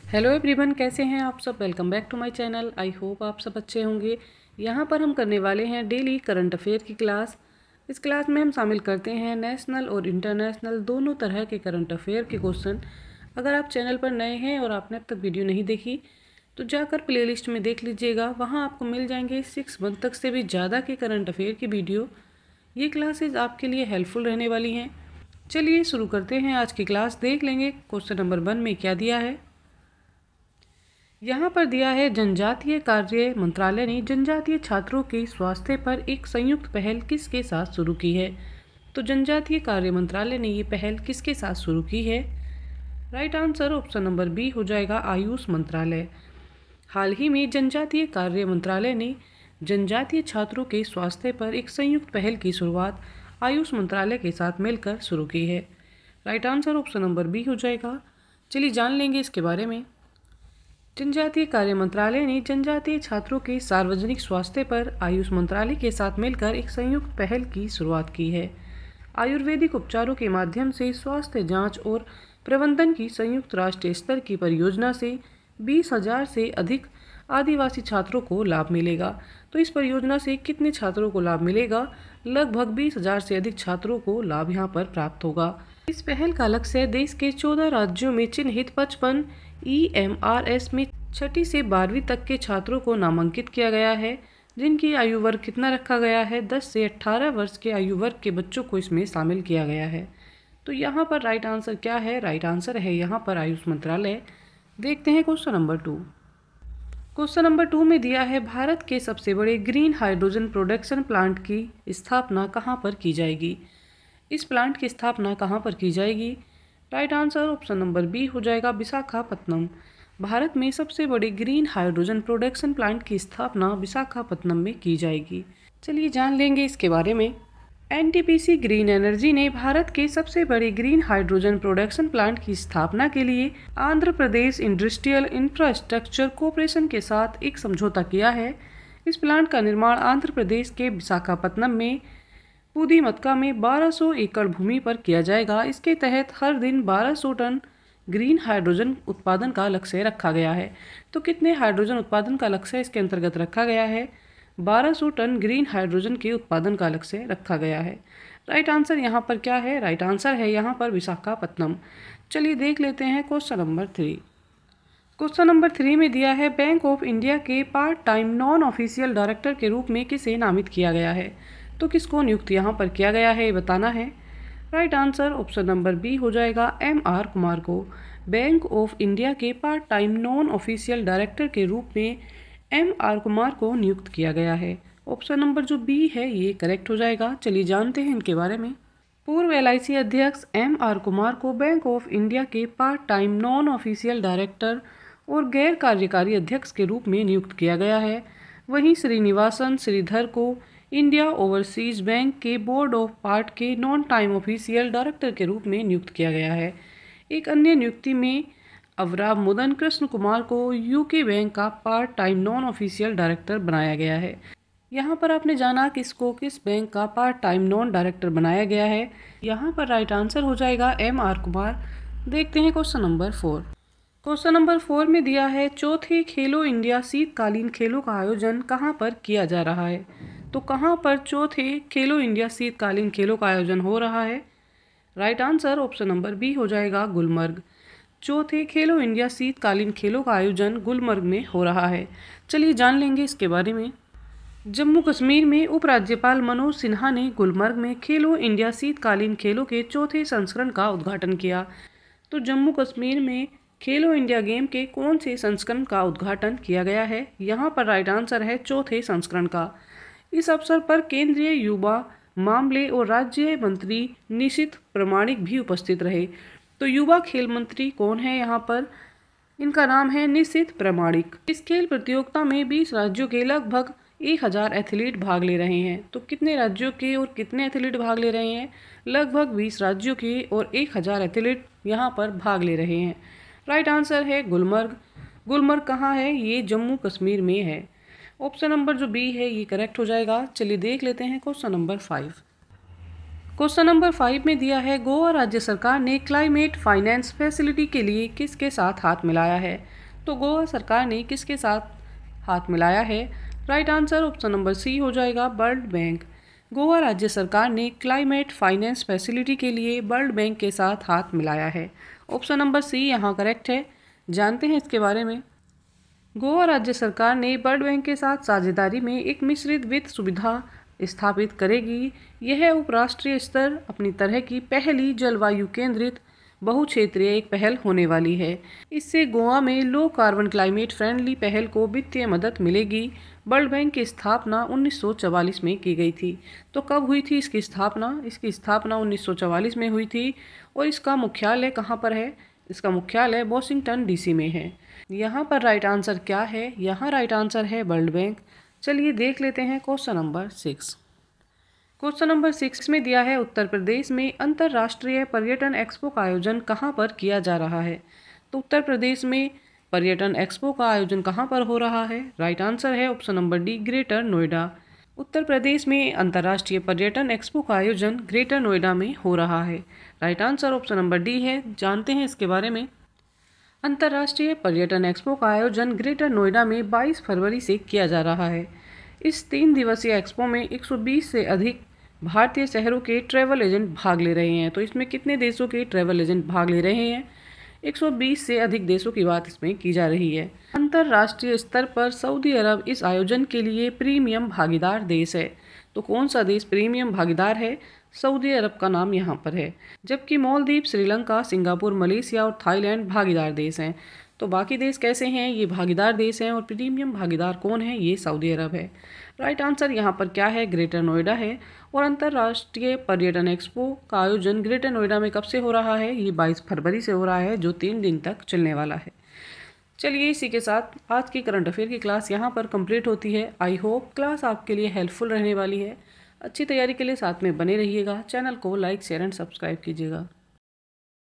Hello everyone, कैसे हैं आप सब। Welcome back to my channel. I hope आप सब अच्छे होंगे। यहाँ पर हम करने वाले हैं डेली करंट अफेयर की क्लास। इस क्लास में हम शामिल करते हैं नेशनल और इंटरनेशनल दोनों तरह के करंट अफेयर के क्वेश्चन। अगर आप चैनल पर नए हैं और आपने अब तक वीडियो नहीं देखी तो जाकर प्लेलिस्ट में देख लीजिएगा। वहाँ आपको मिल जाएंगे 6 मंथ तक से भी ज़्यादा के करंट अफेयर की वीडियो। ये क्लासेज आपके लिए हेल्पफुल रहने वाली हैं। चलिए शुरू करते हैं आज की क्लास। देख लेंगे क्वेश्चन नंबर 1 में क्या दिया है। यहाँ पर दिया है, जनजातीय कार्य मंत्रालय ने जनजातीय छात्रों के स्वास्थ्य पर एक संयुक्त पहल किसके साथ शुरू की है। तो जनजातीय कार्य मंत्रालय ने ये पहल किसके साथ शुरू की है। Right answer option number B हो जाएगा, आयुष मंत्रालय। हाल ही में जनजातीय कार्य मंत्रालय ने जनजातीय छात्रों के स्वास्थ्य पर एक संयुक्त पहल की शुरुआत आयुष मंत्रालय के साथ मिलकर शुरू की है। Right answer option number B हो जाएगा। चलिए जान लेंगे इसके बारे में। जनजातीय कार्य मंत्रालय ने जनजातीय छात्रों के सार्वजनिक स्वास्थ्य पर आयुष मंत्रालय के साथ मिलकर एक संयुक्त पहल की शुरुआत की है। आयुर्वेदिक उपचारों के माध्यम से स्वास्थ्य जांच और प्रबंधन की संयुक्त राष्ट्रीय स्तर की परियोजना से 20,000 से अधिक आदिवासी छात्रों को लाभ मिलेगा। तो इस परियोजना से कितने छात्रों को लाभ मिलेगा। लगभग 20,000 से अधिक छात्रों को लाभ यहाँ पर प्राप्त होगा। इस पहल का लक्ष्य देश के 14 राज्यों में चिन्हित 55 EMRS में 6ठी से 12वीं तक के छात्रों को नामांकित किया गया है, जिनकी आयु वर्ग कितना रखा गया है, 10 से 18 वर्ष के आयु वर्ग के बच्चों को इसमें शामिल किया गया है। तो यहाँ पर राइट आंसर क्या है। राइट आंसर है यहाँ पर आयुष मंत्रालय। देखते हैं क्वेश्चन नंबर 2। क्वेश्चन नंबर 2 में दिया है, भारत के सबसे बड़े ग्रीन हाइड्रोजन प्रोडक्शन प्लांट की स्थापना कहाँ पर की जाएगी। इस प्लांट की स्थापना कहाँ पर की जाएगी। Right answer option number B हो जाएगा, विशाखापत्तनम। भारत में सबसे बड़े ग्रीन हाइड्रोजन प्रोडक्शन प्लांट की स्थापना विशाखापत्तनम में की जाएगी। चलिए जान लेंगे इसके बारे में। NTPC ग्रीन एनर्जी ने भारत के सबसे बड़े ग्रीन हाइड्रोजन प्रोडक्शन प्लांट की स्थापना के लिए Andhra Pradesh industrial infrastructure corporation के साथ एक समझौता किया है। इस प्लांट का निर्माण आंध्र प्रदेश के विशाखापत्तनम में पुदीमत्का में 1200 एकड़ भूमि पर किया जाएगा। इसके तहत हर दिन 1200 टन ग्रीन हाइड्रोजन उत्पादन का लक्ष्य रखा गया है। तो कितने हाइड्रोजन उत्पादन का लक्ष्य इसके अंतर्गत रखा गया है। 1200 टन ग्रीन हाइड्रोजन के उत्पादन का लक्ष्य रखा गया है। राइट आंसर यहाँ पर क्या है। राइट आंसर है यहाँ पर विशाखापत्तनम। चलिए देख लेते हैं क्वेश्चन नंबर 3। क्वेश्चन नंबर 3 में दिया है, बैंक ऑफ इंडिया के part time non official director के रूप में किसे नामित किया गया है। तो किसको नियुक्त यहाँ पर किया गया है ये बताना है। Right answer option number B हो जाएगा, MR कुमार को। बैंक ऑफ इंडिया के part time non official director के रूप में MR कुमार को नियुक्त किया गया है। ऑप्शन नंबर जो बी है ये करेक्ट हो जाएगा। चलिए जानते हैं इनके बारे में। पूर्व LIC अध्यक्ष MR कुमार को बैंक ऑफ इंडिया के part time non official director और गैर कार्यकारी अध्यक्ष के रूप में नियुक्त किया गया है। वहीं श्रीनिवासन श्रीधर को इंडिया ओवरसीज बैंक के बोर्ड ऑफ पार्ट के नॉन टाइम ऑफिशियल डायरेक्टर के रूप में नियुक्त किया गया है। एक अन्य नियुक्ति में अवराव मुदन कृष्ण कुमार को UK बैंक का part time non official director बनाया गया है। यहाँ पर आपने जाना किसको किस बैंक का पार्ट टाइम नॉन डायरेक्टर बनाया गया है। यहाँ पर राइट आंसर हो जाएगा MR कुमार। देखते हैं क्वेश्चन नंबर 4। क्वेश्चन नंबर 4 में दिया है, चौथे खेलो इंडिया शीतकालीन खेलों का आयोजन कहाँ पर किया जा रहा है। तो कहाँ पर चौथे खेलो इंडिया शीतकालीन खेलों का आयोजन हो रहा है। Right answer option number B हो जाएगा, गुलमर्ग। चौथे खेलो इंडिया शीतकालीन खेलों का आयोजन गुलमर्ग में हो रहा है। चलिए जान लेंगे इसके बारे में। जम्मू कश्मीर में उपराज्यपाल मनोज सिन्हा ने गुलमर्ग में खेलो इंडिया शीतकालीन खेलों के चौथे संस्करण का उद्घाटन किया। तो जम्मू कश्मीर में खेलो इंडिया गेम के कौन से संस्करण का उद्घाटन किया गया है। यहाँ पर राइट आंसर है चौथे संस्करण का। इस अवसर पर केंद्रीय युवा मामले और राज्य मंत्री निशित प्रमाणिक भी उपस्थित रहे। तो युवा खेल मंत्री कौन है यहाँ पर, इनका नाम है निशित प्रमाणिक। इस खेल प्रतियोगिता में 20 राज्यों के लगभग 1000 एथलीट भाग ले रहे हैं। तो कितने राज्यों के और कितने एथलीट भाग ले रहे हैं। लगभग 20 राज्यों के और 1000 एथलीट यहाँ पर भाग ले रहे हैं। राइट आंसर है गुलमर्ग। गुलमर्ग कहाँ है, ये जम्मू कश्मीर में है। ऑप्शन नंबर जो बी है ये करेक्ट हो जाएगा। चलिए देख लेते हैं क्वेश्चन नंबर 5। क्वेश्चन नंबर 5 में दिया है, गोवा राज्य सरकार ने क्लाइमेट फाइनेंस फैसिलिटी के लिए किसके साथ हाथ मिलाया है। तो गोवा सरकार ने किसके साथ हाथ मिलाया है? Right answer option number C हो जाएगा, वर्ल्ड बैंक। गोवा राज्य सरकार ने क्लाइमेट फाइनेंस फैसिलिटी के लिए वर्ल्ड बैंक के साथ हाथ मिलाया है। ऑप्शन नंबर सी यहाँ करेक्ट है। जानते हैं इसके बारे में। गोवा राज्य सरकार ने वर्ल्ड बैंक के साथ साझेदारी में एक मिश्रित वित्त सुविधा स्थापित करेगी। यह उपराष्ट्रीय स्तर अपनी तरह की पहली जलवायु केंद्रित बहुक्षेत्रीय एक पहल होने वाली है। इससे गोवा में लो कार्बन क्लाइमेट फ्रेंडली पहल को वित्तीय मदद मिलेगी। वर्ल्ड बैंक की स्थापना 1944 में की गई थी। तो कब हुई थी इसकी स्थापना? इसकी स्थापना 1944 में हुई थी। और इसका मुख्यालय कहाँ पर है? इसका मुख्यालय वॉशिंगटन डीसी में है। यहाँ पर राइट आंसर क्या है? यहाँ राइट आंसर है वर्ल्ड बैंक। चलिए देख लेते हैं क्वेश्चन नंबर 6। क्वेश्चन नंबर 6 में दिया है, उत्तर प्रदेश में अंतर्राष्ट्रीय पर्यटन एक्सपो का आयोजन कहाँ पर किया जा रहा है। तो उत्तर प्रदेश में पर्यटन एक्सपो का आयोजन कहाँ पर हो रहा है? राइट आंसर है option number D, greater Noida. Uttar Pradesh में अंतर्राष्ट्रीय पर्यटन एक्सपो का आयोजन ग्रेटर नोएडा में हो रहा है। Right answer option number D है। जानते हैं इसके बारे में। अंतर्राष्ट्रीय पर्यटन एक्सपो का आयोजन ग्रेटर नोएडा में 22 फरवरी से किया जा रहा है। इस 3 दिवसीय एक्सपो में 120 से अधिक भारतीय शहरों के ट्रैवल एजेंट भाग ले रहे हैं। तो इसमें कितने देशों के ट्रैवल एजेंट भाग ले रहे हैं? 120 से अधिक देशों की बात इसमें की जा रही है। अंतर्राष्ट्रीय स्तर पर सऊदी अरब इस आयोजन के लिए प्रीमियम भागीदार देश है। तो कौन सा देश प्रीमियम भागीदार है? सऊदी अरब का नाम यहाँ पर है। जबकि मालदीव, श्रीलंका, सिंगापुर, मलेशिया और थाईलैंड भागीदार देश हैं। तो बाकी देश कैसे हैं? ये भागीदार देश हैं और प्रीमियम भागीदार कौन है? ये सऊदी अरब है। राइट आंसर यहाँ पर क्या है? ग्रेटर नोएडा है। और अंतर्राष्ट्रीय पर्यटन एक्सपो का आयोजन ग्रेटर नोएडा में कब से हो रहा है? ये 22 फरवरी से हो रहा है, जो 3 दिन तक चलने वाला है। चलिए इसी के साथ आज की करंट अफेयर की क्लास यहाँ पर कंप्लीट होती है। आई होप क्लास आपके लिए हेल्पफुल रहने वाली है। अच्छी तैयारी के लिए साथ में बने रहिएगा। चैनल को लाइक, शेयर एंड सब्सक्राइब कीजिएगा।